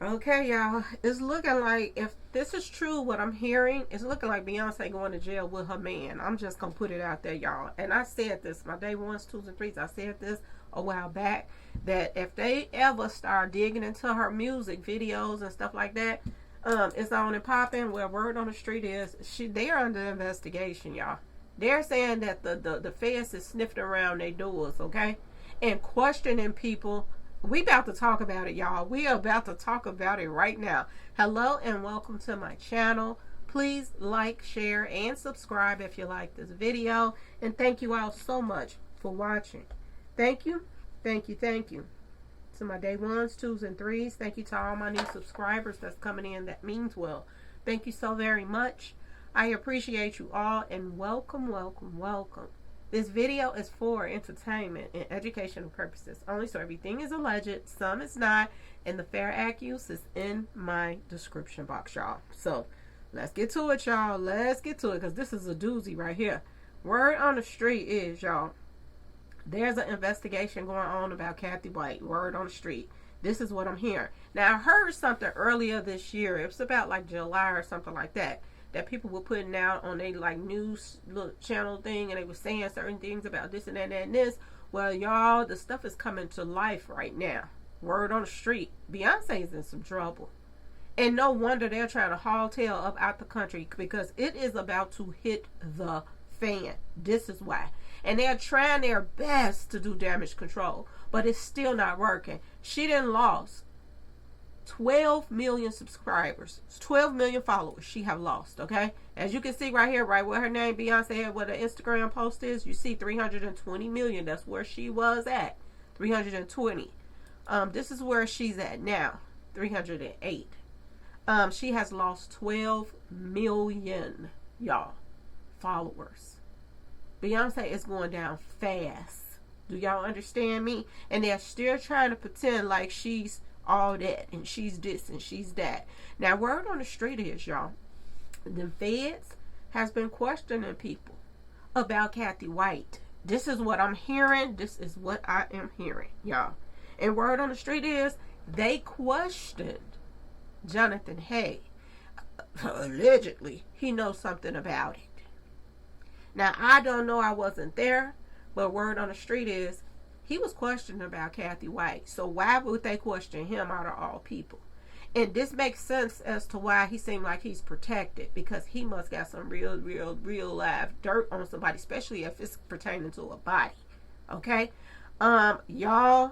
Okay, y'all. It's looking like, if this is true, what I'm hearing, it's looking like Beyonce going to jail with her man. I'm just gonna put it out there, y'all. And I said this, my day ones, twos, and threes. I said this a while back, that if they ever start digging into her music videos and stuff like that, it's on and popping. Well, word on the street is they are under investigation, y'all. They're saying that the feds is sniffing around their doors, okay, and questioning people. We about to talk about it, y'all. We are about to talk about it right now. Hello and welcome to my channel. Please like, share, and subscribe if you like this video. And thank you all so much for watching. Thank you, thank you, thank you to my day ones, twos, and threes. Thank you to all my new subscribers that's coming in. That means well. Thank you so very much. I appreciate you all, and welcome, welcome, welcome. This video is for entertainment and educational purposes only, so everything is alleged, some is not, and the fair accuse is in my description box, y'all. So let's get to it, y'all. Let's get to it, because this is a doozy right here. Word on the street is, y'all, there's an investigation going on about Cathy White. Word on the street. This is what I'm hearing. Now, I heard something earlier this year. It was about like July or something like that, that people were putting out on a like news little channel thing, and they were saying certain things about this and that and this. Well, y'all, the stuff is coming to life right now. Word on the street. Beyonce is in some trouble. And no wonder they're trying to haul tail up out the country, because it is about to hit the fan. This is why. And they're trying their best to do damage control, but it's still not working. She done lost 12 million subscribers, 12 million followers she have lost, okay? As you can see right here, right where her name, Beyonce, had what her Instagram post is, you see 320 million. That's where she was at, 320. This is where she's at now, 308. She has lost 12 million, y'all, followers. Beyonce is going down fast. Do y'all understand me? And they're still trying to pretend like she's all that and she's this and she's that. Now, word on the street is, y'all, the feds has been questioning people about Cathy White. This is what I'm hearing. This is what I am hearing, y'all. And word on the street is they questioned Jonathan Hay. Allegedly, he knows something about it. Now, I don't know, I wasn't there, but word on the street is he was questioning about Cathy White. So why would they question him out of all people? And this makes sense as to why he seemed like he's protected, because he must got some real live dirt on somebody, especially if it's pertaining to a body. Okay? Y'all,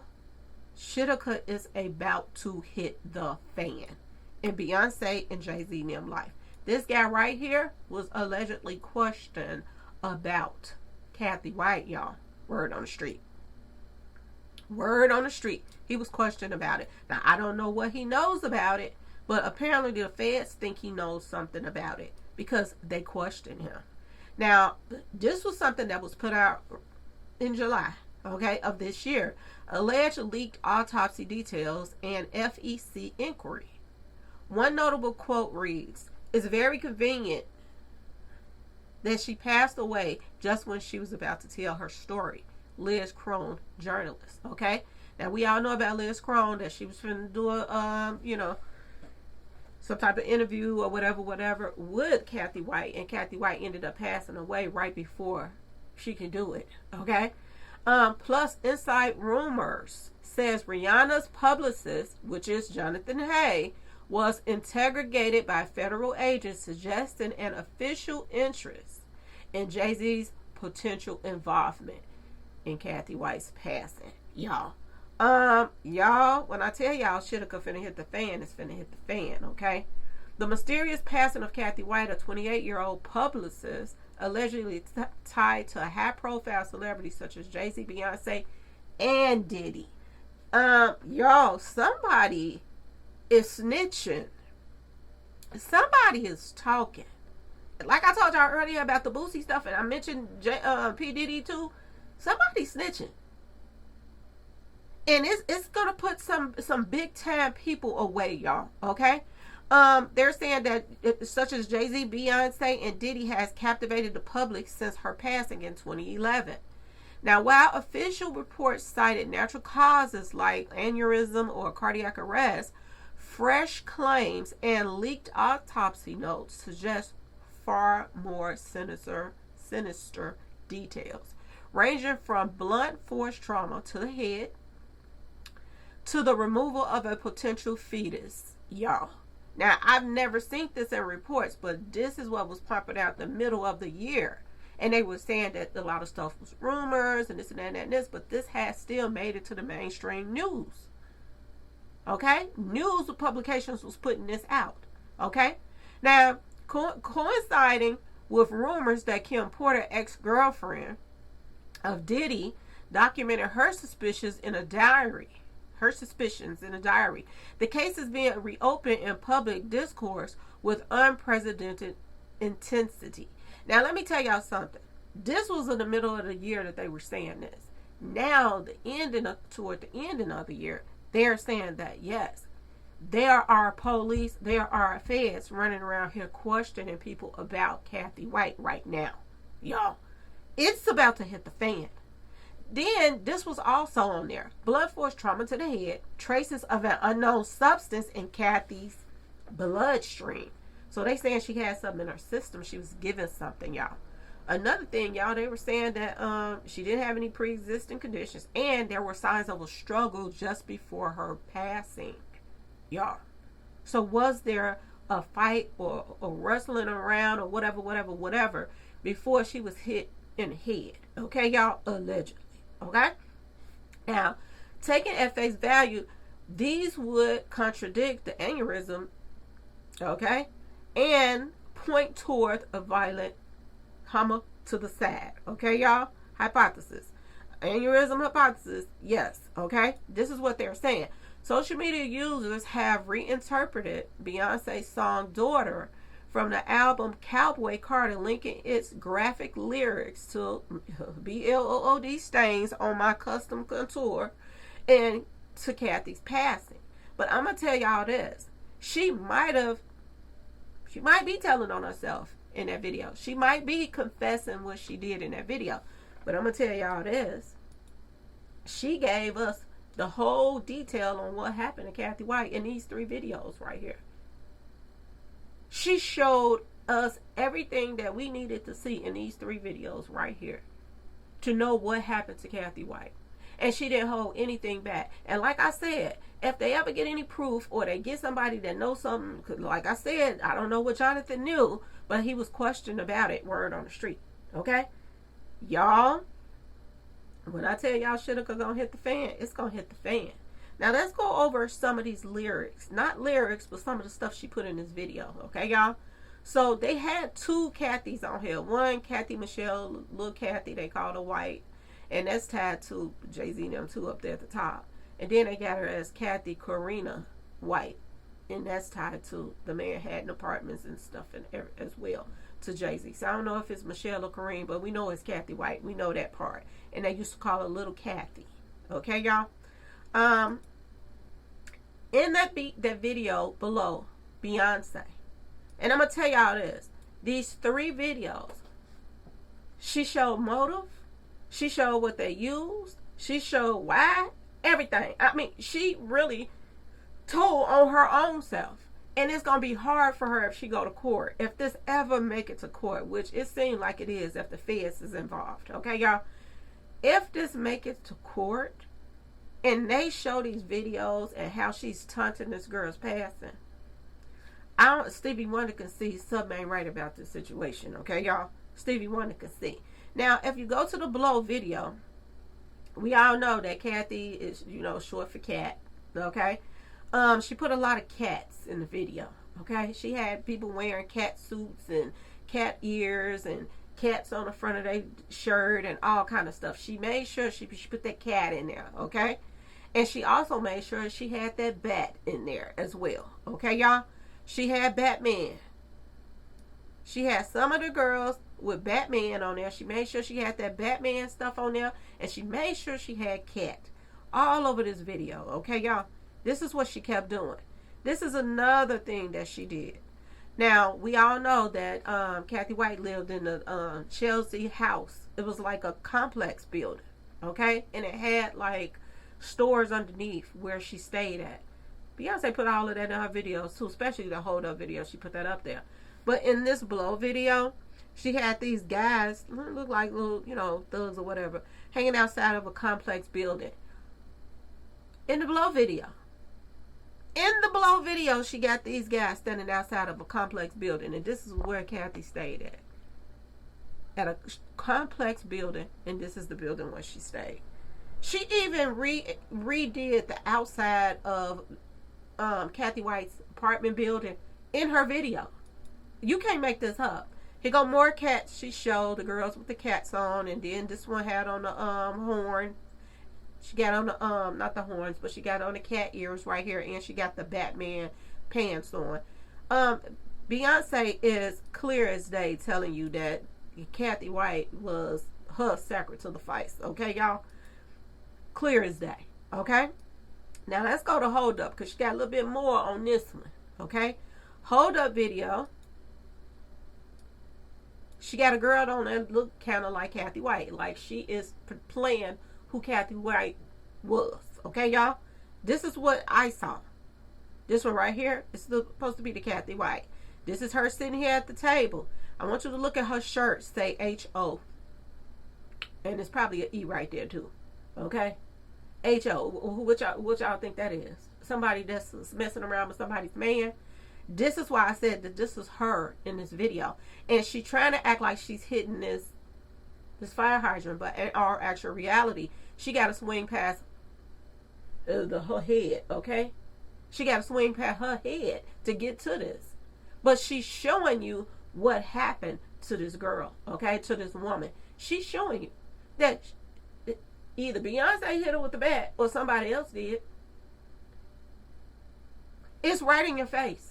Shitka is about to hit the fan in Beyonce and Jay-Z and them life. This guy right here was allegedly questioned about Cathy White, y'all. Word on the street. Word on the street. He was questioned about it. Now, I don't know what he knows about it, but apparently the feds think he knows something about it because they questioned him. Now, this was something that was put out in July, okay, of this year. Alleged leaked autopsy details and FEC inquiry. One notable quote reads, "It's very convenient that she passed away just when she was about to tell her story." Liz Crone, journalist. Okay, now we all know about Liz Crone, that she was finna do a some type of interview or whatever with Cathy White, and Cathy White ended up passing away right before she could do it. Okay, plus inside rumors says Rihanna's publicist, which is Jonathan Hay, was interrogated by federal agents suggesting an official interest in Jay-Z's potential involvement in Cathy White's passing. Y'all, when I tell y'all shit finna hit the fan, it's finna hit the fan, okay? The mysterious passing of Cathy White, a 28-year-old publicist allegedly tied to a high-profile celebrities such as Jay-Z, Beyonce, and Diddy. Y'all, somebody is snitching. Somebody is talking. Like I told y'all earlier about the Boosie stuff, and I mentioned P. Diddy too. Somebody's snitching. And it's gonna put some big time people away, y'all. Okay? They're saying that such as Jay-Z, Beyonce, and Diddy has captivated the public since her passing in 2011. Now, while official reports cited natural causes like aneurysm or cardiac arrest, Fresh claims and leaked autopsy notes suggest far more sinister details, ranging from blunt force trauma to the head to the removal of a potential fetus. Y'all. Now, I've never seen this in reports, but this is what was popping out the middle of the year. And they were saying that a lot of stuff was rumors and this and that and this, but this has still made it to the mainstream news. Okay? News publications was putting this out. Okay? Now, coinciding with rumors that Kim Porter, ex-girlfriend of Diddy, documented her suspicions in a diary. The case is being reopened in public discourse with unprecedented intensity. Now, let me tell y'all something. This was in the middle of the year that they were saying this. Now, toward the ending of the year, they're saying that, yes, there are police, there are feds running around here questioning people about Cathy White right now. Y'all, it's about to hit the fan. Then, this was also on there. Blunt force trauma to the head. Traces of an unknown substance in Cathy's bloodstream. So, they saying she had something in her system. She was given something, y'all. Another thing, y'all, they were saying that she didn't have any pre-existing conditions. And there were signs of a struggle just before her passing. Y'all. So, was there a fight or wrestling around or whatever before she was hit in the head? Okay, y'all? Allegedly. Okay? Now, taken at face value, these would contradict the aneurysm, okay, and point toward a violent to the side. Okay, y'all? Hypothesis. Aneurysm hypothesis, yes. Okay? This is what they're saying. Social media users have reinterpreted Beyonce's song Daughter from the album Cowboy Carter, linking its graphic lyrics to BLOOD stains on my custom contour and to Cathy's passing. But I'm going to tell y'all this. She might be telling on herself in that video. She might be confessing what she did in that video. But I'm going to tell y'all this. She gave us the whole detail on what happened to Cathy White in these 3 videos right here. She showed us everything that we needed to see in these 3 videos right here to know what happened to Cathy White. And she didn't hold anything back. And like I said, if they ever get any proof or they get somebody that knows something, like I said, I don't know what Jonathan knew, but he was questioned about it, word on the street. Okay? Y'all, when I tell y'all shit is gonna hit the fan, it's gonna hit the fan. Now, let's go over some of these lyrics. Not lyrics, but some of the stuff she put in this video. Okay, y'all? So, they had 2 Cathys on here. One, Cathy Michelle, Little Cathy, they called her White. And that's tied to Jay-Z and them 2 up there at the top. And then they got her as Cathy Corrina White. And that's tied to the Manhattan Apartments and stuff as well to Jay-Z. So, I don't know if it's Michelle or Kareem, but we know it's Cathy White. We know that part. And they used to call her Little Cathy. Okay, y'all? In that video below, Beyonce, and I'm gonna tell y'all this: these 3 videos, she showed motive, she showed what they used, she showed why, everything. I mean, she really told on her own self, and it's gonna be hard for her if she go to court, if this ever make it to court, which it seems like it is if the feds is involved. Okay, y'all? If this make it to court, and they show these videos and how she's taunting this girl's passing, Stevie Wonder can see something ain't right about this situation. Okay, y'all? Stevie Wonder can see. Now, if you go to the below video, we all know that Cathy is, short for cat. Okay? She put a lot of cats in the video. Okay? She had people wearing cat suits and cat ears and cats on the front of their shirt and all kind of stuff. She made sure she put that cat in there. Okay? And she also made sure she had that bat in there as well. Okay, y'all? She had Batman. She had some of the girls with Batman on there. She made sure she had that Batman stuff on there. And she made sure she had cat all over this video. Okay, y'all? This is what she kept doing. This is another thing that she did. Now, we all know that Cathy White lived in the Chelsea house. It was like a complex building. Okay? And it had like stores underneath where she stayed at. Beyonce put all of that in her videos too, especially the hold up video. She put that up there. But in this blow video, she had these guys, look like little, you know, thugs or whatever, hanging outside of a complex building. In the blow video. In the blow video, she got these guys standing outside of a complex building. And this is where Cathy stayed at. At a complex building. And this is the building where she stayed. She even redid the outside of Cathy White's apartment building in her video. You can't make this up. Here go more cats. She showed the girls with the cats on. And then this one had on the horn. She got on the, not the horns, but she got on the cat ears right here. And she got the Batman pants on. Beyonce is clear as day telling you that Cathy White was her secret to the fight. Okay, y'all? Clear as day. Okay? Now, let's go to Hold Up, because she got a little bit more on this one. Okay? Hold Up video. She got a girl on that look kind of like Cathy White. Like she is playing who Cathy White was. Okay, y'all? This is what I saw. This one right here is supposed to be the Cathy White. This is her sitting here at the table. I want you to look at her shirt. Say H-O. And it's probably an E right there too. Okay? H-O. What y'all think that is? Somebody that's messing around with somebody's man? This is why I said that this is her in this video. And she trying to act like she's hitting this fire hydrant, but in our actual reality, she got to swing past her head, okay? She got to swing past her head to get to this. But she's showing you what happened to this girl, okay? To this woman. She's showing you that either Beyonce hit her with the bat or somebody else did. It's right in your face.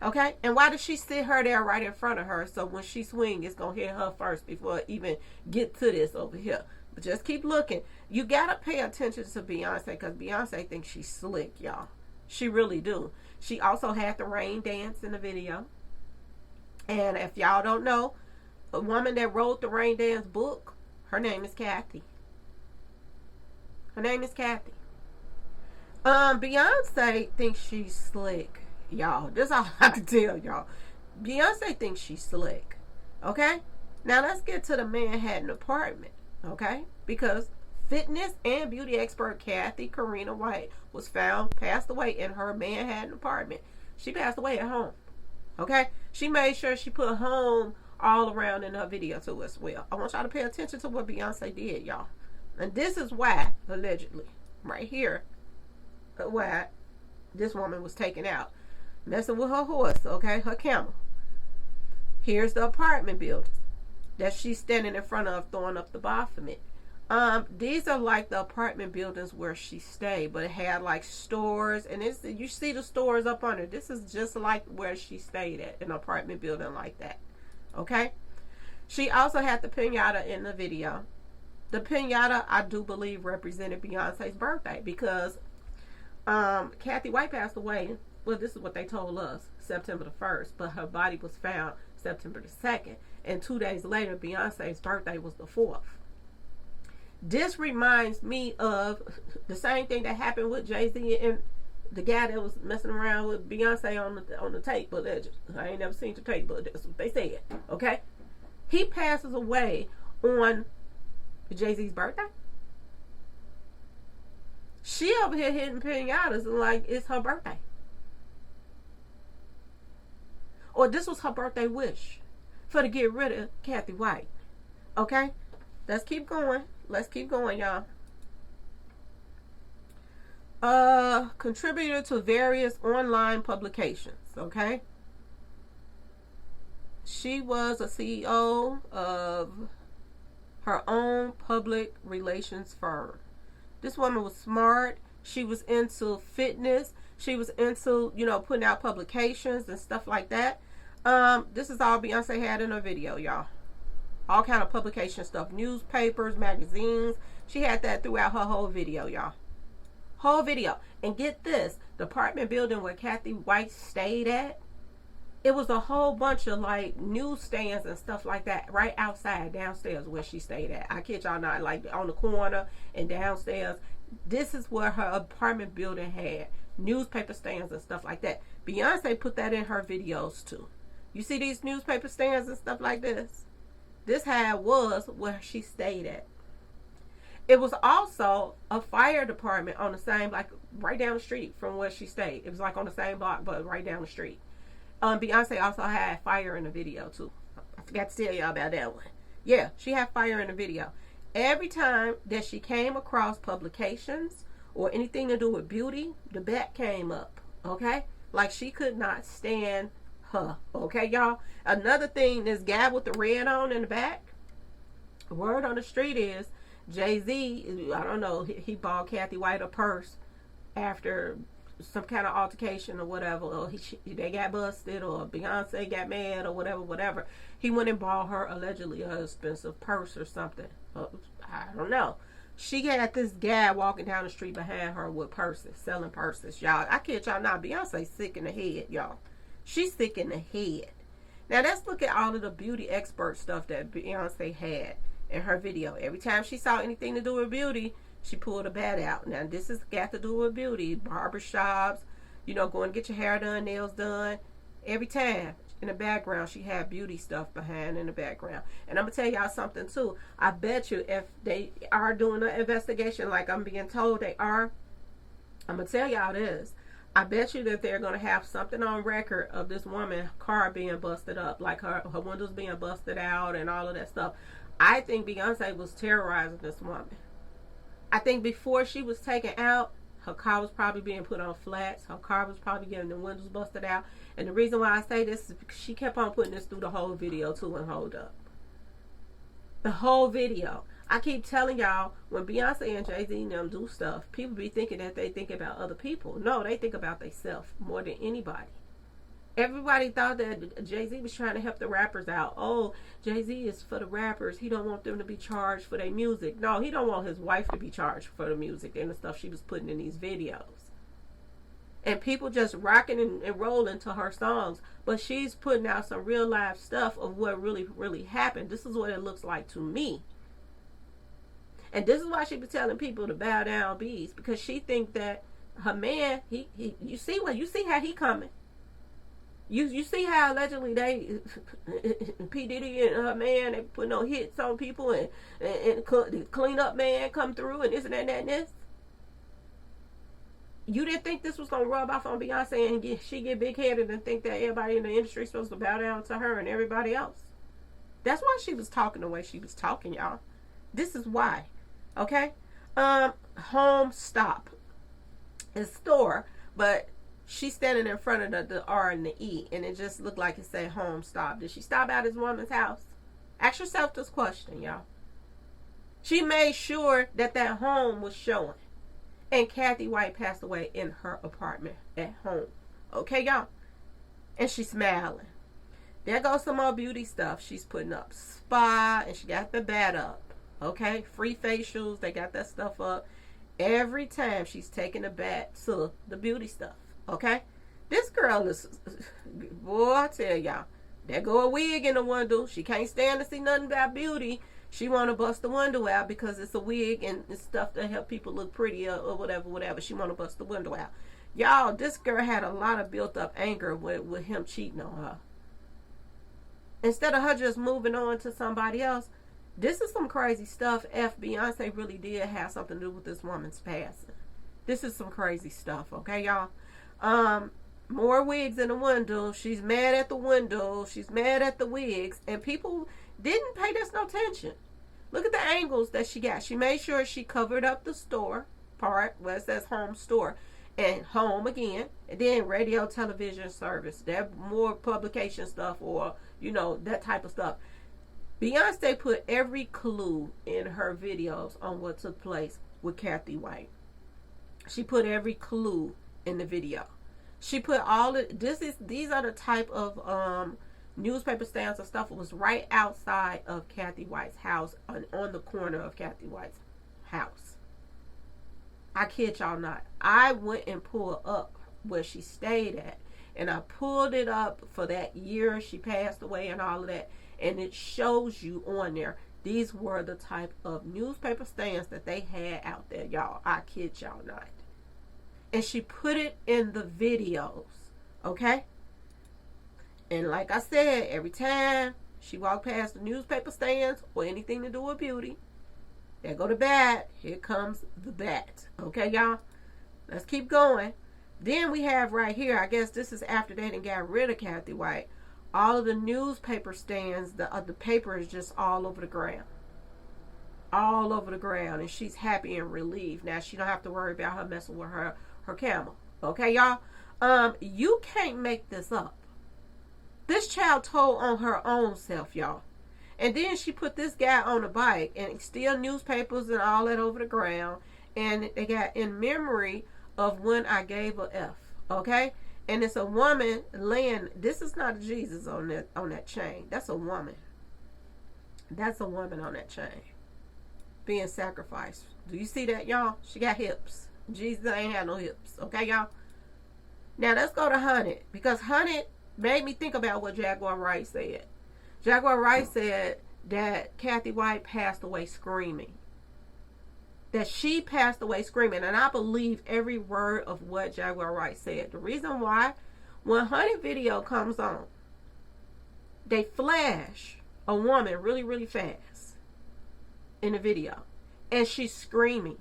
Okay? And why does she sit her there right in front of her so when she swing, it's going to hit her first before it even get to this over here? But just keep looking. You got to pay attention to Beyonce because Beyonce thinks she's slick, y'all. She really do. She also had the rain dance in the video. And if y'all don't know, a woman that wrote the rain dance book, her name is Cathy. Her name is Cathy. Beyonce thinks she's slick. Y'all, this is all I can tell y'all. Beyonce thinks she's slick. Okay? Now let's get to the Manhattan apartment. Okay? Because fitness and beauty expert Cathy Karina White was found passed away in her Manhattan apartment. She passed away at home. Okay? She made sure she put home all around in her video too as well. I want y'all to pay attention to what Beyonce did, y'all. And this is why, allegedly, right here, why this woman was taken out. Messing with her horse, okay? Her camel. Here's the apartment building that she's standing in front of throwing up the Baphomet. These are like the apartment buildings where she stayed, but it had like stores, and it's, you see the stores up under. This is just like where she stayed at, an apartment building like that. Okay? She also had the pinata in the video. The pinata, I do believe, represented Beyonce's birthday because Cathy White passed away. Well, this is what they told us, September the 1st, but her body was found September the 2nd. And 2 days later, Beyonce's birthday was the 4th. This reminds me of the same thing that happened with Jay-Z and the guy that was messing around with Beyonce on the tape. But I ain't never seen the tape, but that's what they said. Okay? He passes away on Jay-Z's birthday. She over here hitting pinatas like it's her birthday. Or this was her birthday wish for to get rid of Cathy White. Okay? Let's keep going. Let's keep going, y'all. Contributor to various online publications. Okay? She was a CEO of her own public relations firm. This woman was smart. She was into fitness. She was into, putting out publications and stuff like that. This is all Beyonce had in her video, y'all. All kind of publication stuff. Newspapers, magazines. She had that throughout her whole video, y'all. Whole video. And get this. The apartment building where Cathy White stayed at, it was a whole bunch of like newsstands and stuff like that right outside, downstairs where she stayed at. I kid y'all not, like on the corner and downstairs. This is where her apartment building had newspaper stands and stuff like that. Beyonce put that in her videos too. You see these newspaper stands and stuff like this? This how it was where she stayed at. It was also a fire department on the same, like right down the street from where she stayed. It was like on the same block, but right down the street. Beyonce also had fire in the video too. I forgot to tell y'all about that one. Yeah, she had fire in the video. Every time that she came across publications or anything to do with beauty, the back came up. Okay? Like she could not stand her. Okay, y'all? Another thing, this guy with the red on in the back, word on the street is Jay-Z, I don't know, he bought Cathy White a purse after some kind of altercation or whatever, or they got busted, or Beyonce got mad, or whatever. He went and bought her allegedly an expensive purse or something. I don't know. She had this guy walking down the street behind her with purses, selling purses, y'all. I kid y'all not, Beyonce's sick in the head, y'all. She's sick in the head. Now let's look at all of the beauty expert stuff that Beyonce had in her video. Every time she saw anything to do with beauty, she pulled a bat out. Now this has got to do with beauty, barbershops, going to get your hair done, nails done. Every time in the background she had beauty stuff behind in the background. And I'm gonna tell y'all something too. I bet you if they are doing an investigation like I'm being told they are, I'm gonna tell y'all this. I bet you that they're gonna have something on record of this woman's car being busted up, like her windows being busted out and all of that stuff. I think Beyonce was terrorizing this woman. I think before she was taken out, her car was probably being put on flats. Her car was probably getting the windows busted out. And the reason why I say this is because she kept on putting this through the whole video too. And hold up. The whole video. I keep telling y'all, when Beyonce and Jay-Z and them do stuff, people be thinking that they think about other people. No, they think about themselves more than anybody. Everybody thought that Jay-Z was trying to help the rappers out. Oh, Jay-Z is for the rappers. He don't want them to be charged for their music. No, he don't want his wife to be charged for the music and the stuff she was putting in these videos. And people just rocking and rolling to her songs. But she's putting out some real life stuff of what really happened. This is what it looks like to me. And this is why she be telling people to bow down bees. Because she think that her man, you see how he coming. You see how allegedly they, P. Diddy and her man, they put no hits on people and the cleanup man come through and this and that and this. You didn't think this was going to rub off on Beyonce and she get big-headed and think that everybody in the industry is supposed to bow down to her and everybody else. That's why she was talking the way she was talking, y'all. This is why. Okay? Home stop. It's store, but she's standing in front of the R and the E, and it just looked like it said home stop. Did she stop at his woman's house? Ask yourself this question, y'all. She made sure that home was showing. And Cathy White passed away in her apartment at home. Okay, y'all? And she's smiling. There goes some more beauty stuff she's putting up. Spa, and she got the bat up. Okay? Free facials, they got that stuff up. Every time she's taking a bat to the beauty stuff. Okay? This girl is, boy, I tell y'all, there go a wig in the window. She can't stand to see nothing about beauty. She want to bust the window out because it's a wig and it's stuff to help people look pretty or whatever. She want to bust the window out. Y'all, this girl had a lot of built up anger with him cheating on her. Instead of her just moving on to somebody else, this is some crazy stuff. Beyonce really did have something to do with this woman's passing. This is some crazy stuff, okay, y'all? More wigs in the window. She's mad at the window. She's mad at the wigs. And people didn't pay this no attention. Look at the angles that she got. She made sure she covered up the store part where it says home store. And home again. And then radio, television service. That more publication stuff or, that type of stuff. Beyonce put every clue in her videos on what took place with Cathy White. She put every clue in the video. She put all of these are the type of newspaper stands and stuff. It was right outside of Cathy White's house, on the corner of Cathy White's house. I kid y'all not. I went and pulled up where she stayed at, and I pulled it up for that year she passed away and all of that, and it shows you on there. These were the type of newspaper stands that they had out there, y'all. I kid y'all not. and she put it in the videos. Okay? And like I said, every time she walked past the newspaper stands or anything to do with beauty, there go the bat. Here comes the bat. Okay, y'all? Let's keep going. Then we have right here, I guess this is after they done got rid of Cathy White. All of the newspaper stands, the paper is just all over the ground. All over the ground. And she's happy and relieved. Now, she don't have to worry about her messing with her camel. Okay, y'all? You can't make this up. This child told on her own self, y'all. And then she put this guy on a bike and still newspapers and all that over the ground. And they got in memory of when I gave a F. Okay? And it's a woman laying. This is not Jesus on that chain. That's a woman. That's a woman on that chain. Being sacrificed. Do you see that, y'all? She got hips. Jesus ain't had no hips. Okay, y'all? Now let's go to Hunted. Because Hunted made me think about what Jaguar Wright said. Jaguar Wright said that Cathy White passed away screaming. That she passed away screaming. And I believe every word of what Jaguar Wright said. The reason why, when Hunted video comes on, they flash a woman really, really fast in the video. And she's screaming.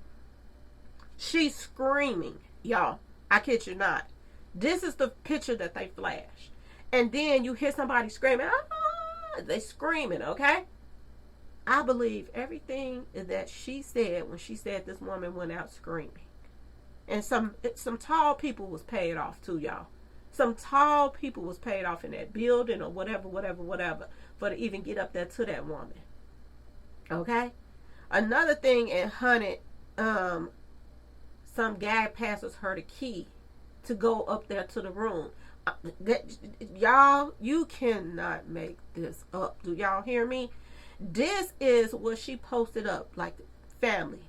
She's screaming, y'all. I kid you not. This is the picture that they flash. And then you hear somebody screaming, ah, they screaming, okay? I believe everything that she said when she said this woman went out screaming. And some tall people was paid off too, y'all. Some tall people was paid off in that building or whatever, for to even get up there to that woman. Okay? Another thing in Hunted, some guy passes her the key to go up there to the room. Y'all, you cannot make this up. Do y'all hear me? This is what she posted up, like family.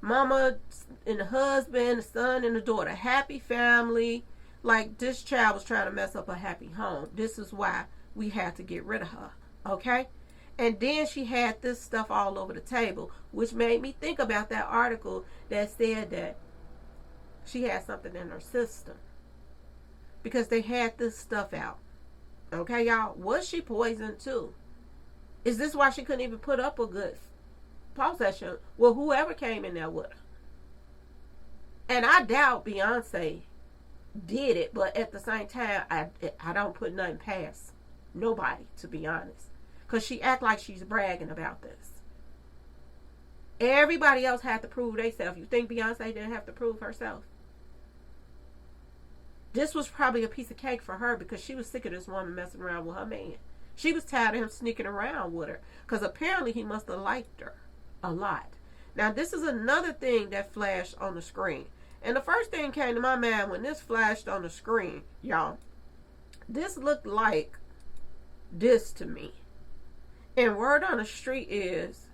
Mama and the husband, the son and the daughter. Happy family. Like this child was trying to mess up a happy home. This is why we had to get rid of her. Okay? And then she had this stuff all over the table, which made me think about that article that said that she had something in her system. Because they had this stuff out. Okay, y'all? Was she poisoned too? Is this why she couldn't even put up a good pause session with whoever came in there with her? And I doubt Beyonce did it, but at the same time, I don't put nothing past nobody, to be honest. Because she act like she's bragging about this. Everybody else had to prove themselves. You think Beyonce didn't have to prove herself? This was probably a piece of cake for her because she was sick of this woman messing around with her man. She was tired of him sneaking around with her because apparently he must have liked her a lot. Now, this is another thing that flashed on the screen. And the first thing came to my mind when this flashed on the screen, y'all. This looked like this to me. And word on the street is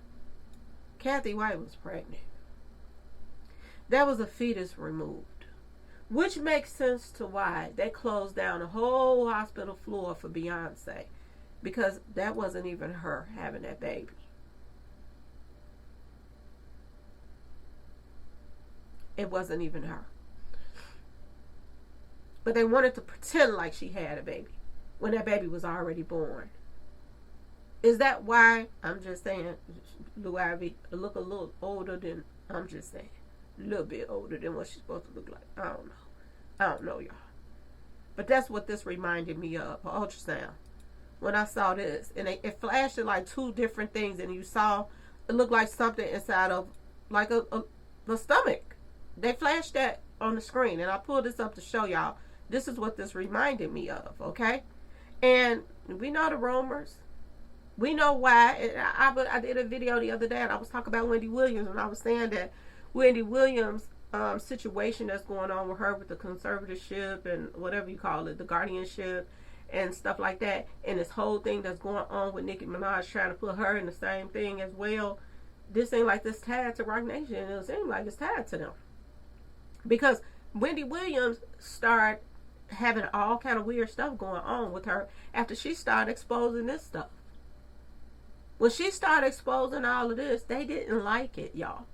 Cathy White was pregnant. There was a fetus removed. Which makes sense to why they closed down the whole hospital floor for Beyonce. Because that wasn't even her having that baby. It wasn't even her. But they wanted to pretend like she had a baby when that baby was already born. Is that why? I'm just saying, Lou Ivy look a little older than, I'm just saying, a little bit older than what she's supposed to look like. I don't know, y'all. But that's what this reminded me of, ultrasound. When I saw this, and it flashed in like two different things, and you saw, it looked like something inside of, like the stomach. They flashed that on the screen, and I pulled this up to show y'all. This is what this reminded me of, okay? And we know the rumors. We know why. I did a video the other day, and I was talking about Wendy Williams, and I was saying that Wendy Williams' situation that's going on with her with the conservatorship and whatever you call it, the guardianship and stuff like that, and this whole thing that's going on with Nicki Minaj trying to put her in the same thing as well. This ain't like this tied to Rock Nation. It seems like it's tied to them. Because Wendy Williams started having all kind of weird stuff going on with her after she started exposing this stuff. When she started exposing all of this, they didn't like it, y'all.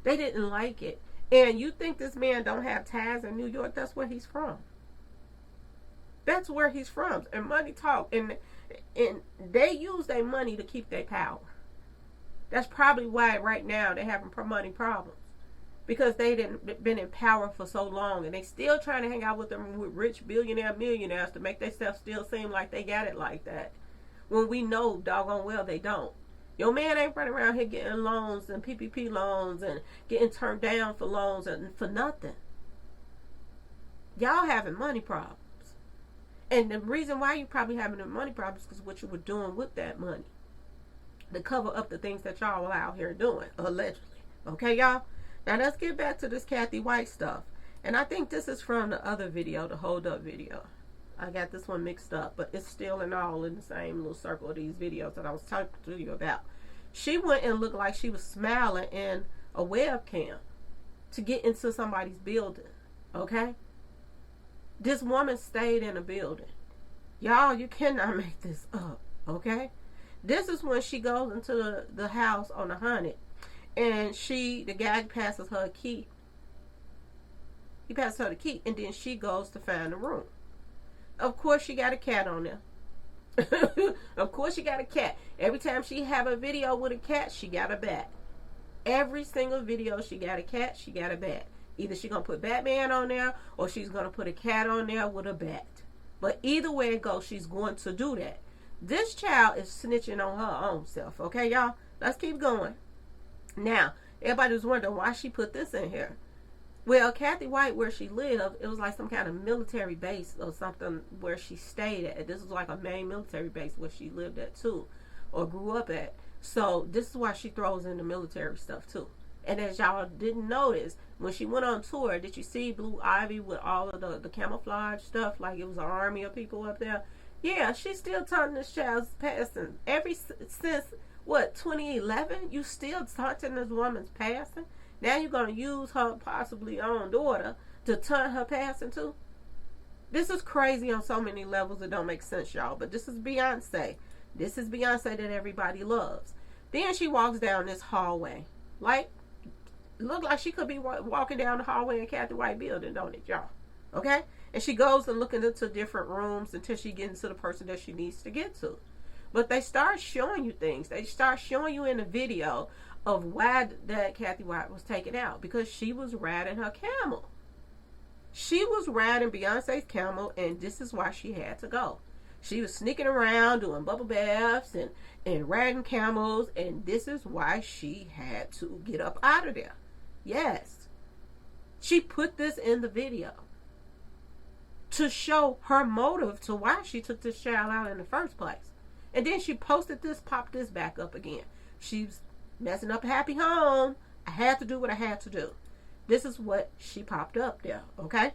They didn't like it. And you think this man don't have ties in New York? That's where he's from. That's where he's from. And money talk. And they use their money to keep their power. That's probably why right now they're having money problems. Because they didn't been in power for so long, and they still trying to hang out with them with rich millionaires to make themselves still seem like they got it like that. When we know doggone well they don't. Your man ain't running around here getting loans and PPP loans and getting turned down for loans and for nothing. Y'all having money problems. And the reason why you probably having the money problems is because what you were doing with that money. To cover up the things that y'all were out here doing, allegedly. Okay, y'all? Now let's get back to this Cathy White stuff. And I think this is from the other video, the hold up video. I got this one mixed up, but it's still in the same little circle of these videos that I was talking to you about. She went and looked like she was smiling in a webcam to get into somebody's building. Okay? This woman stayed in a building. Y'all, you cannot make this up. Okay? This is when she goes into the house on the haunted. And the guy passes her a key. He passes her the key, and then she goes to find the room. Of course, she got a cat on there. Of course, she got a cat. Every time she have a video with a cat, she got a bat. Every single video, she got a cat, she got a bat. Either she's going to put Batman on there, or she's going to put a cat on there with a bat. But either way it goes, she's going to do that. This child is snitching on her own self. Okay, y'all? Let's keep going. Now, everybody was wondering why she put this in here. Well, Cathy White, where she lived, it was like some kind of military base or something where she stayed at. This was like a main military base where she lived at too, or grew up at. So this is why she throws in the military stuff too. And as y'all didn't notice, when she went on tour, did you see Blue Ivy with all of the camouflage stuff? Like it was an army of people up there. Yeah, she's still taunting this child's passing. Since, what, 2011? You still taunting this woman's passing? Now you're going to use her possibly own daughter to taunt her passing too? This is crazy on so many levels. It don't make sense, y'all. But this is Beyonce. This is Beyonce that everybody loves. Then she walks down this hallway. Like, look like she could be walking down the hallway in Cathy White building, don't it, y'all? Okay? And she goes and looking into different rooms until she gets into the person that she needs to get to. But they start showing you things. They start showing you in the video of why that Cathy White was taken out. Because she was riding her camel. She was riding Beyonce's camel, and this is why she had to go. She was sneaking around doing bubble baths and riding camels, and this is why she had to get up out of there. Yes. She put this in the video to show her motive to why she took this child out in the first place. And then she posted this, popped this back up again. She's messing up a happy home. I had to do what I had to do. This is what she popped up there, okay?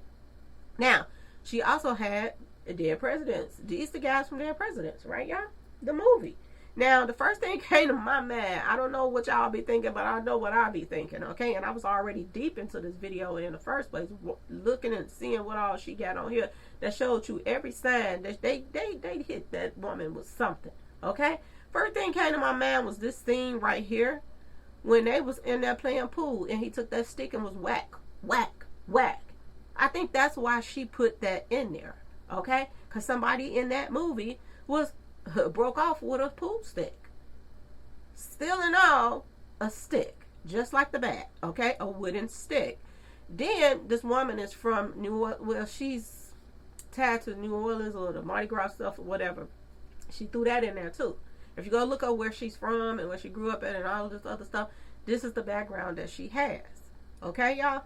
Now, she also had Dead Presidents. These the guys from Dead Presidents, right, y'all? The movie. Now, the first thing came to my mind, I don't know what y'all be thinking, but I know what I'll be thinking, okay? And I was already deep into this video in the first place, looking and seeing what all she got on here that showed you every sign that they hit that woman with something, okay? First thing came to my mind was this scene right here when they was in there playing pool and he took that stick and was whack, whack, whack. I think that's why she put that in there, okay? Because somebody in that movie was broke off with a pool stick. Still and all, a stick. Just like the bat, okay? A wooden stick. Then, this woman is from New Orleans. Well, she's tied to New Orleans or the Mardi Gras stuff or whatever. She threw that in there too. If you go look up where she's from and where she grew up at and all this other stuff, this is the background that she has. Okay, y'all?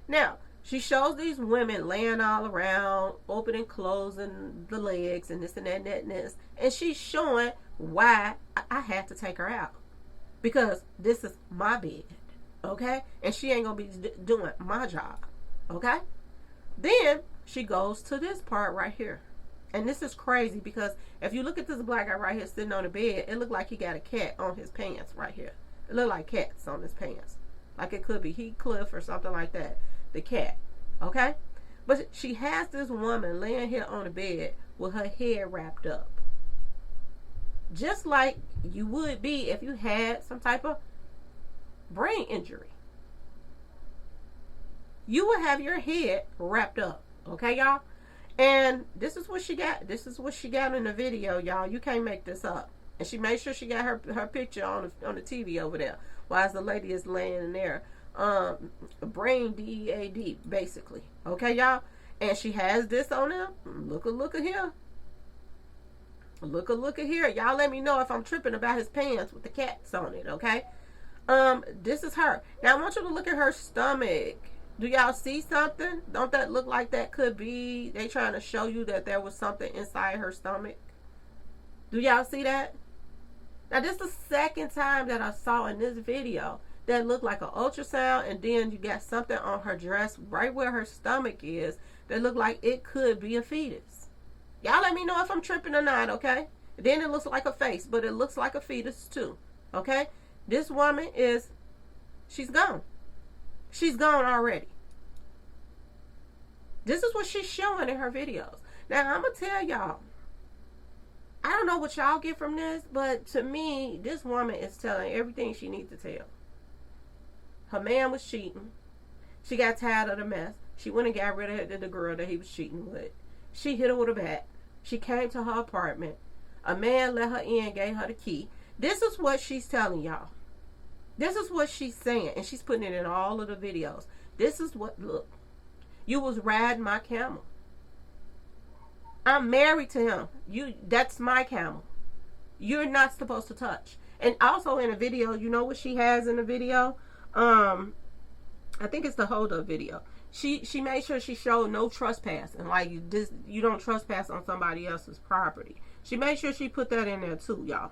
Now, she shows these women laying all around, opening, closing the legs, and this and that and this. And she's showing why I had to take her out. Because this is my bed, okay? And she ain't going to be doing my job, okay? Then she goes to this part right here. And this is crazy because if you look at this black guy right here sitting on the bed, it looked like he got a cat on his pants right here. It looked like cats on his pants. Like it could be Heathcliff or something like that. The cat, okay? But she has this woman laying here on the bed with her head wrapped up. Just like you would be if you had some type of brain injury. you would have your head wrapped up. Okay, y'all? And this is what she got. This is what she got in the video, y'all. You can't make this up. And she made sure she got her picture on the TV over there, while the lady is laying in there. Brain DEAD, basically. Okay, y'all? And she has this on there. Look at here. Look at here. Y'all let me know if I'm tripping about his pants with the cats on it, okay? This is her. Now I want you to look at her stomach. Do y'all see something? Don't that look like that could be they trying to show you that there was something inside her stomach? Do y'all see that? Now this is the second time that I saw in this video that looked like an ultrasound, and then you got something on her dress right where her stomach is that looked like it could be a fetus. Y'all let me know if I'm tripping or not, okay? Then it looks like a face, but it looks like a fetus too, okay? This woman she's gone. She's gone already. This is what she's showing in her videos. Now, I'm going to tell y'all, I don't know what y'all get from this, but to me, this woman is telling everything she needs to tell. Her man was cheating. She got tired of the mess. She went and got rid of the girl that he was cheating with. She hit her with a bat. She came to her apartment. A man let her in, gave her the key. This is what she's telling y'all. This is what she's saying, and she's putting it in all of the videos. This is what, look, you was riding my camel. I'm married to him. That's my camel. You're not supposed to touch. And also in a video, you know what she has in the video? I think it's the hold up video. She made sure she showed no trespassing. Like, you don't trespass on somebody else's property. She made sure she put that in there too, y'all.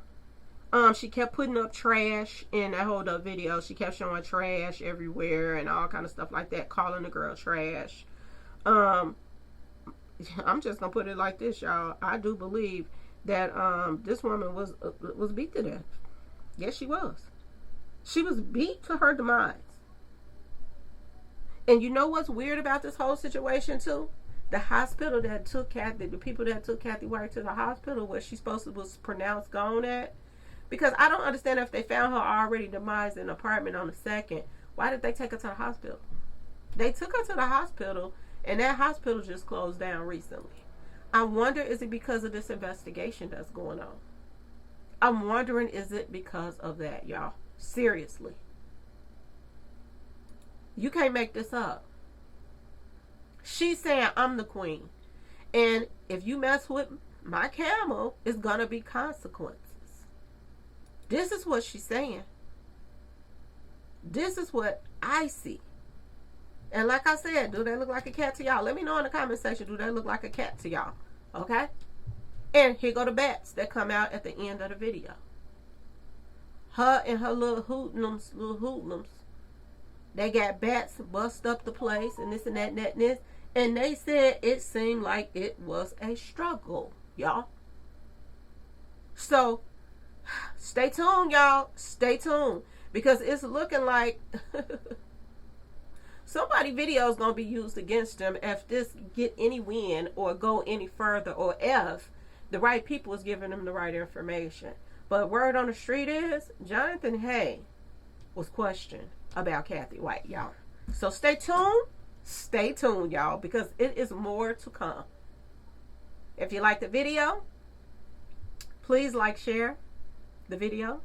She kept putting up trash in that hold up video. She kept showing trash everywhere and all kind of stuff like that, calling the girl trash. I'm just gonna put it like this, y'all. I do believe that this woman was beat to death. Yes, she was. She was beat to her demise. And you know what's weird about this whole situation too? The hospital that took Cathy, the people that took Cathy White to the hospital where she was pronounced gone at. Because I don't understand, if they found her already demised in an apartment on the 2nd, why did they take her to the hospital? They took her to the hospital, and that hospital just closed down recently. I wonder, is it because of this investigation that's going on? I'm wondering, is it because of that, y'all? Seriously. You can't make this up. She's saying, I'm the queen. And if you mess with my camel, it's going to be consequences. This is what she's saying. This is what I see. And like I said, do they look like a cat to y'all? Let me know in the comment section, do they look like a cat to y'all? Okay? And here go the bats that come out at the end of the video. Her and her little hoodlums, they got bats bust up the place and this and that and that and this. And they said it seemed like it was a struggle, y'all. So, stay tuned, y'all. Stay tuned. Because it's looking like somebody video is going to be used against them if this get any wind or go any further, or if the right people is giving them the right information. But word on the street is Jonathan Hay was questioned about Cathy White, y'all. So stay tuned. Stay tuned, y'all, because it is more to come. If you like the video, please like, share the video.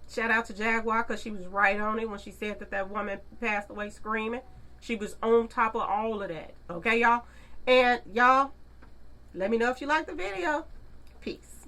Shout out to Jaguar, because she was right on it when she said that woman passed away screaming. She was on top of all of that. Okay, y'all? And y'all, let me know if you like the video. Peace.